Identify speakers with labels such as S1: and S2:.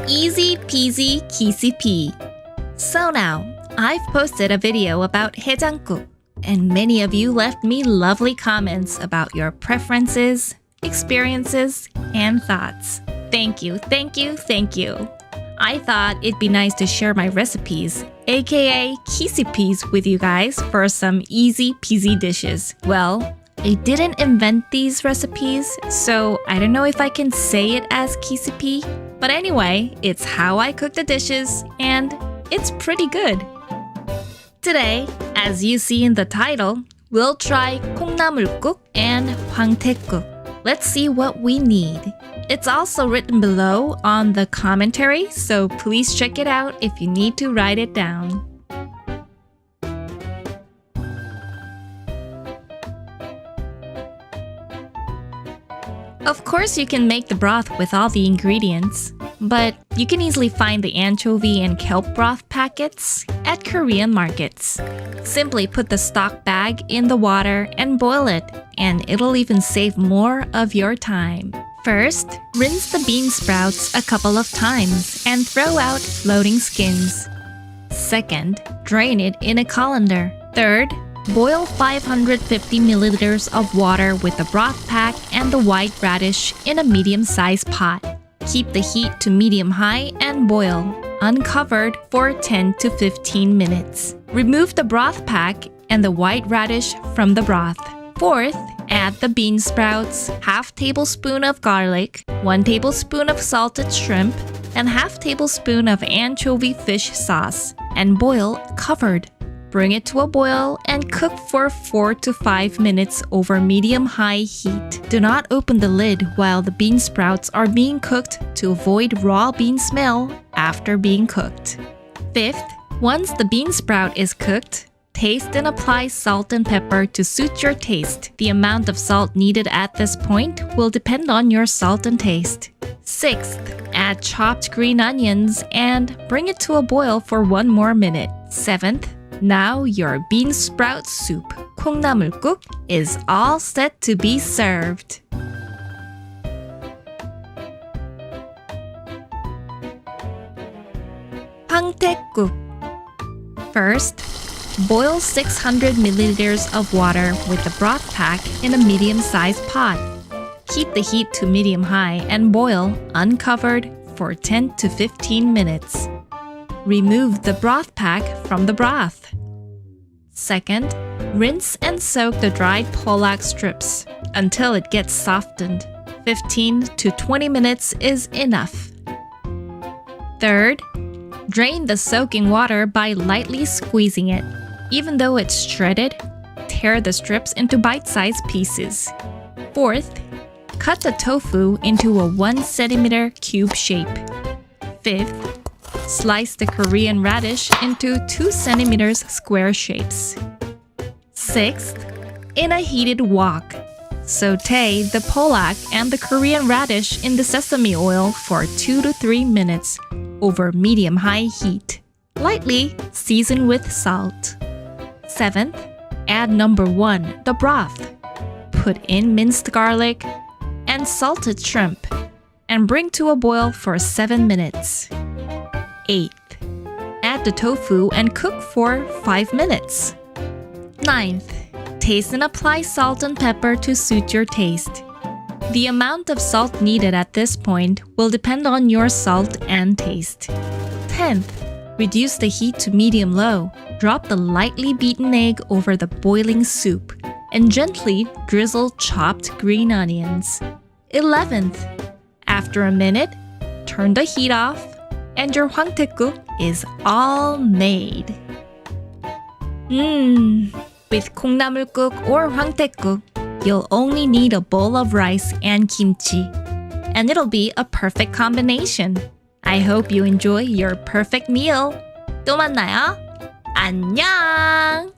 S1: Easy peasy Kissy Pea. So now, I've posted a video about 해장국, and many of you left me lovely comments about your preferences, experiences, and thoughts. Thank you, thank you, thank you. I thought it'd be nice to share my recipes, aka Kissy Peas, with you guys for some easy peasy dishes. Well, I didn't invent these recipes, so I don't know if I can say it as Kissy Pea. But anyway, it's how I cook the dishes, and it's pretty good. Today, as you see in the title, we'll try 콩나물국 and Hwangtae-guk. Let's see what we need. It's also written below on the commentary, so please check it out if you need to write it down. Of course, you can make the broth with all the ingredients, but you can easily find the anchovy and kelp broth packets at Korean markets. Simply put the stock bag in the water and boil it, and it'll even save more of your time. First, rinse the bean sprouts a couple of times and throw out floating skins. Second, drain it in a colander. Third, boil 550 milliliters of water with the broth pack and the white radish in a medium-sized pot. Keep the heat to medium-high and boil, uncovered, for 10 to 15 minutes. Remove the broth pack and the white radish from the broth. Fourth, add the bean sprouts, half tablespoon of garlic, 1 tablespoon of salted shrimp, and half tablespoon of anchovy fish sauce, and boil covered. Bring it to a boil and cook for 4 to 5 minutes over medium-high heat. Do not open the lid while the bean sprouts are being cooked to avoid raw bean smell after being cooked. Fifth, once the bean sprout is cooked, taste and apply salt and pepper to suit your taste. The amount of salt needed at this point will depend on your salt and taste. Sixth, add chopped green onions and bring it to a boil for 1 more minute. Seventh, now your bean sprout soup, 콩나물국, is all set to be served. 황태국. First, boil 600 milliliters of water with the broth pack in a medium-sized pot. Keep the heat to medium-high and boil, uncovered, for 10 to 15 minutes. Remove the broth pack from the broth. Second, rinse and soak the dried Pollock strips until it gets softened. 15 to 20 minutes is enough. Third, drain the soaking water by lightly squeezing it. Even though it's shredded, tear the strips into bite-sized pieces. Fourth, cut the tofu into a 1 centimeter cube shape. Fifth, slice the Korean radish into 2 centimeters square shapes. Sixth, in a heated wok, saute the Pollock and the Korean radish in the sesame oil for 2 to 3 minutes over medium-high heat. Lightly season with salt. Seventh, add number 1, the broth. Put in minced garlic and salted shrimp and bring to a boil for 7 minutes. 8th, add the tofu and cook for 5 minutes. 9th, taste and apply salt and pepper to suit your taste. The amount of salt needed at this point will depend on your salt and taste. 10th, reduce the heat to medium-low. Drop the lightly beaten egg over the boiling soup and gently drizzle chopped green onions. 11th, after a minute, turn the heat off and your Hwangtae-guk is all made. With 콩나물국 or Hwangtae-guk, you'll only need a bowl of rice and kimchi, and it'll be a perfect combination. I hope you enjoy your perfect meal. 또 만나요. 안녕!